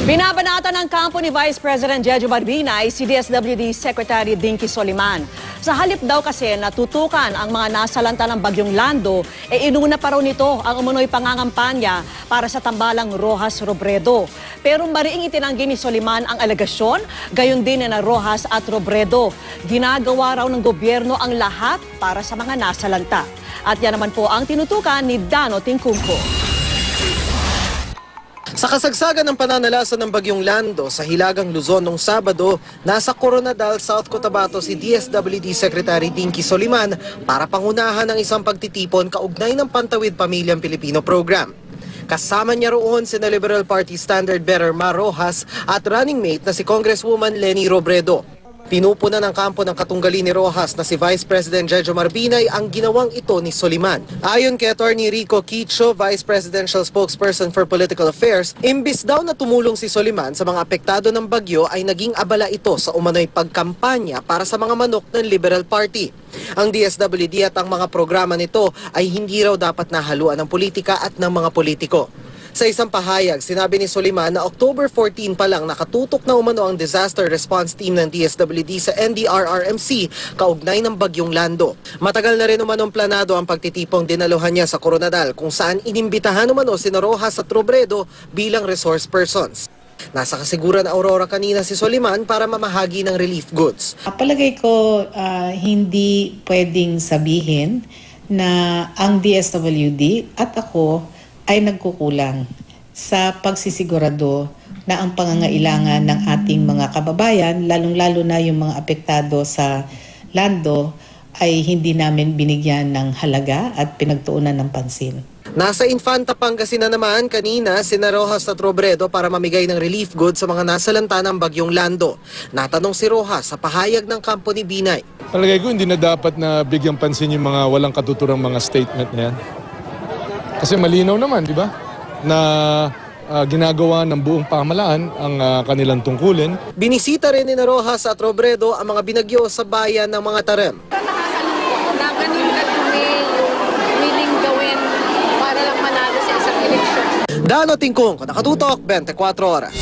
Binabanatan ng kampo ni Vice President Jejo Marbinay si DSWD Secretary Dinky Soliman. Sa halip daw kasi natutukan ang mga nasalanta ng bagyong Lando, inuna pa raw nito ang umunoy pangangampanya para sa tambalang Rojas Robredo. Pero mariing itinanggi ni Soliman ang alegasyon, gayon din na Rojas at Robredo. Ginagawa raw ng gobyerno ang lahat para sa mga nasalanta. At yan naman po ang tinutukan ni Dano Tingkungko. Sa kasagsagan ng pananalasa ng bagyong Lando sa Hilagang Luzon noong Sabado, nasa Coronadal, South Cotabato si DSWD Secretary Dinky Soliman para pangunahan ng isang pagtitipon kaugnay ng Pantawid Pamilyang Pilipino program. Kasama niya roon si Liberal Party Standard Bearer Mar Rojas at running mate na si Congresswoman Leni Robredo. Pinupunan ng kampo ng katunggali ni Rojas na si Vice President Jejo Marbinay ang ginawang ito ni Soliman. Ayon kay Attorney Rico Quicho, Vice Presidential Spokesperson for Political Affairs, imbis daw na tumulong si Soliman sa mga apektado ng bagyo ay naging abala ito sa umano'y pagkampanya para sa mga manok ng Liberal Party. Ang DSWD at ang mga programa nito ay hindi raw dapat nahaluan ng politika at ng mga politiko. Sa isang pahayag, sinabi ni Soliman na October 14 pa lang nakatutok na umano ang disaster response team ng DSWD sa NDRRMC kaugnay ng bagyong Lando. Matagal na rin umanong planado ang pagtitipong dinaluhan niya sa Coronadal kung saan inimbitahan umano si Rojas at Robredo bilang resource persons. Nasa kasiguran Aurora kanina si Soliman para mamahagi ng relief goods. Palagay ko hindi pwedeng sabihin na ang DSWD at ako ay nagkukulang sa pagsisigurado na ang pangangailangan ng ating mga kababayan, lalong-lalo na yung mga apektado sa Lando, ay hindi namin binigyan ng halaga at pinagtuunan ng pansin. Nasa Infanta Pangasinan naman kanina si Rojas at Robredo para mamigay ng relief goods sa mga nasalanta ng bagyong Lando. Natanong si Rojas sa pahayag ng kampo ni Binay. Palagay ko hindi na dapat na bigyang pansin yung mga walang katuturang mga statement na yan. Kasi malinaw naman, di ba, na ginagawa ng buong pamahalaan ang kanilang tungkulin. Binisita rin ni Rojas at Robredo ang mga binagyo sa bayan ng mga Tarem. Na ganun na kami willing gawin para lang manalo sa isang eleksyon. Dano Tingkungko, nakatutok 24 oras.